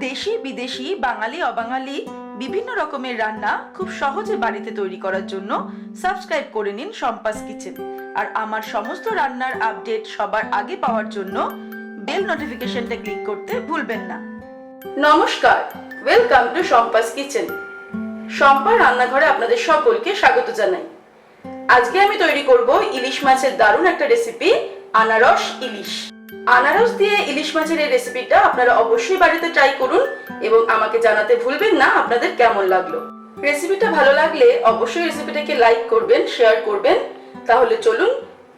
দেশি বিদেশি বাঙালি অবাঙালি বিভিন্ন রকমের রান্না খুব সহজে বাড়িতে তৈরি করার জন্য সাবস্ক্রাইব করে নিন শম্পাস কিচেন। আর আমার সমস্ত রান্নার আপডেট সবার আগে পাওয়ার জন্য বেল নোটিফিকেশনটা ক্লিক করতে ভুলবেন না। নমস্কার, welcome to Shampa's kitchen. Shampa রান্নাঘরে আপনাদের সকলকে স্বাগত জানাই। আজকে আমি তৈরি করব ইলিশ মাছের দারুণ একটা রেসিপি, আনারস ইলিশ। আনারস দিয়ে ইলিশ মাছের এই রেসিপিটা আপনারা অবশ্যই বাড়িতে ট্রাই করুন এবং আমাকে জানাতে ভুলবেন না আপনাদের কেমন লাগলো। রেসিপিটা ভালো লাগলে অবশ্যই রেসিপিটাকে লাইক করবেন, শেয়ার করবেন। তাহলে চলুন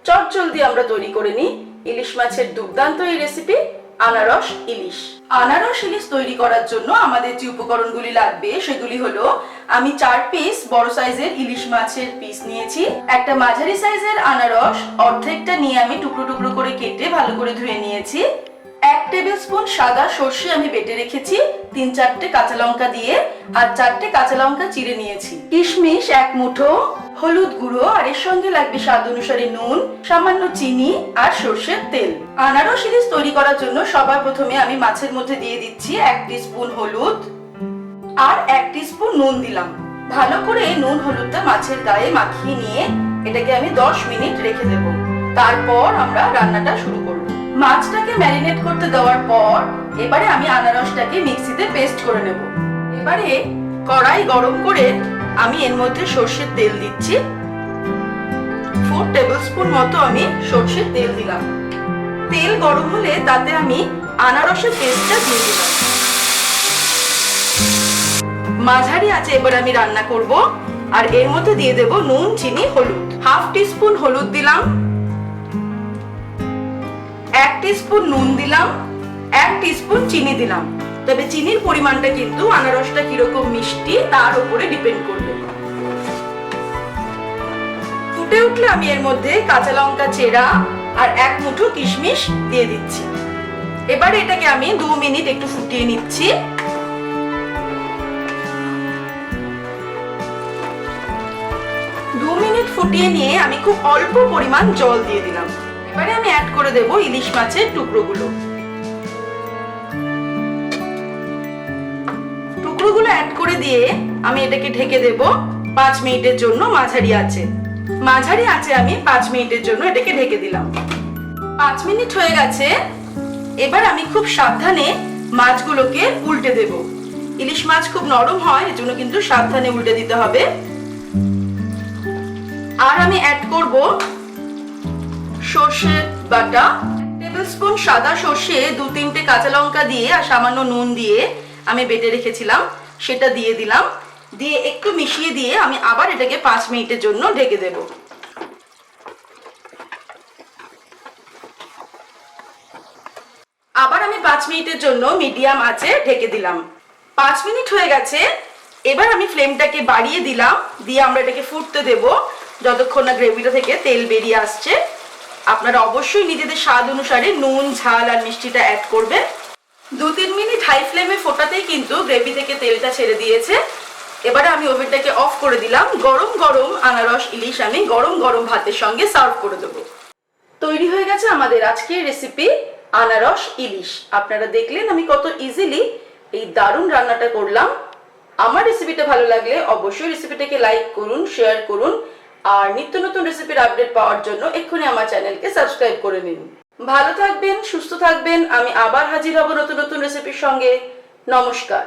চটজলদি আমরা তৈরি করে নিই ইলিশ মাছের দুর্দান্ত এই রেসিপি, আনারস ইলিশ। আনারস ইলিশ তৈরি করার জন্য আমাদের যে উপকরণগুলি লাগবে সেগুলি হলো, আমি 4 পিস বড় সাইজের ইলিশ মাছের পিস নিয়েছি, একটা মাঝারি সাইজের আনারস অর্ধেকটা নিয়ে আমি টুকরো টুকরো করে কেটে ভালো করে ধুয়ে নিয়েছি, 1 টেবিল স্পুন সাদা সর্ষে আমি বেটে রেখেছি 3-4টে কাঁচা লঙ্কা দিয়ে, আর 4টে কাঁচা লঙ্কা চিড়ে নিয়েছি, কিশমিশ 1 মুঠো, হলুদ গুঁড়ো, আর এর সঙ্গে লাগবে স্বাদ অনুসারে নুন, সামান্য চিনি আর সরষের তেল। আনারস ইলিশ তৈরি করার জন্য সবার প্রথমে আমি মাছের মধ্যে দিয়ে দিচ্ছি 1 টিস্পুন হলুদ আর 1 টিস্পুন নুন দিলাম। ভালো করে নুন হলুদটা মাছের গায়ে মাখিয়ে নিয়ে এটাকে আমি 10 মিনিট রেখে দেব। তারপর আমরা রান্নাটা শুরু করব। মাছটাকে ম্যারিনেট করতে দেওয়ার পর এবারে আমি আনারসটাকে মিক্সিতে পেস্ট করে নেব। এবারে কড়াই গরম করে আমি এর মধ্যে সরষের তেল দিচ্ছি, 4 টেবিলস্পুন মতো আমি সরষের তেল দিলাম। তেল গরম হলে তাতে আমি আনারসের পেস্টটা দিয়ে দিলাম। মাঝারি আঁচে এবার আমি রান্না করব, আর এর মধ্যে দিয়ে দেব নুন, চিনি, হলুদ। 1/2 টিস্পুন হলুদ দিলাম, 1 টিস্পুন নুন দিলাম, 1 টিস্পুন চিনি দিলাম। তবে চিনির পরিমাণটা কিন্তু আনারসটা কিরকম মিষ্টি তার উপরে ডিপেন্ড করবে। ফুটে উঠলে আমি এর মধ্যে কাঁচা লঙ্কা চেরা আর 1 মুঠো কিশমিশ দিয়ে দিচ্ছি। এবার এটাকে আমি 2 মিনিট একটু ফুটিয়ে নিচ্ছি। 2 মিনিট ফুটিয়ে নিয়ে আমি খুব অল্প পরিমাণ জল দিয়ে দিলাম। এবারে আমি অ্যাড করে দেব ইলিশ মাছের টুকরোগুলো। টুকরোগুলো অ্যাড করে দিয়ে আমি এটাকে ঢেকে দেব 5 মিনিটের জন্য মাঝারি আঁচে। মাঝারি আঁচে আমি 5 মিনিটের জন্য এটাকে ঢেকে দিলাম। 5 মিনিট হয়ে গেছে। এবার আমি খুব সাবধানে মাছগুলোকে উল্টে দেব। ইলিশ মাছ খুব নরম হয়, এজন্য কিন্তু সাবধানে উল্টে দিতে হবে। আর আমি অ্যাড করব সরষের বাটা, 1 টেবিলস্পুন সাদা সরষে, 2-3টে কাঁচা লঙ্কা দিয়ে আর সামান্য নুন দিয়ে আমি বেটে রেখেছিলাম, সেটা দিয়ে দিলাম। দিয়ে একটু মিশিয়ে দিয়ে আমি আবার এটাকে 5 মিনিটের জন্য ঢেকে দেব। আবার আমি 5 মিনিটের জন্য মিডিয়াম আঁচে ঢেকে দিলাম। 5 মিনিট হয়ে গেছে। এবার আমি ফ্লেমটাকে বাড়িয়ে দিলাম, দিয়ে আমরা এটাকে ফুটতে দেব যতক্ষণ না গ্রেভিটা থেকে তেল বেরিয়ে আসছে। আপনারা অবশ্যই নিজেদের স্বাদ অনুসারে নুন, ঝাল আর মিষ্টিটা অ্যাড করবেন। 2-3 মিনিট হাই ফ্লেমে ফোটাতেই কিন্তু গ্রেভি থেকে তেলটা ছেড়ে দিয়েছে। এবারে আমি ওভেনটাকে অফ করে দিলাম। গরম গরম আনারস ইলিশ আমি গরম গরম ভাতের সঙ্গে সার্ভ করে দেবো। তৈরি হয়ে গেছে আমাদের আজকের রেসিপি, আনারস ইলিশ। আপনারা দেখলেন আমি কত ইজিলি এই দারুণ রান্নাটা করলাম। আমার রেসিপিটা ভালো লাগলে অবশ্যই রেসিপিটাকে লাইক করুন, শেয়ার করুন, আর নিত্য নতুন রেসিপির আপডেট পাওয়ার জন্য এক্ষুনি আমার চ্যানেলকে সাবস্ক্রাইব করে নিন। ভালো থাকবেন, সুস্থ থাকবেন। আমি আবার হাজির হব নতুন নতুন রেসিপির সঙ্গে। নমস্কার।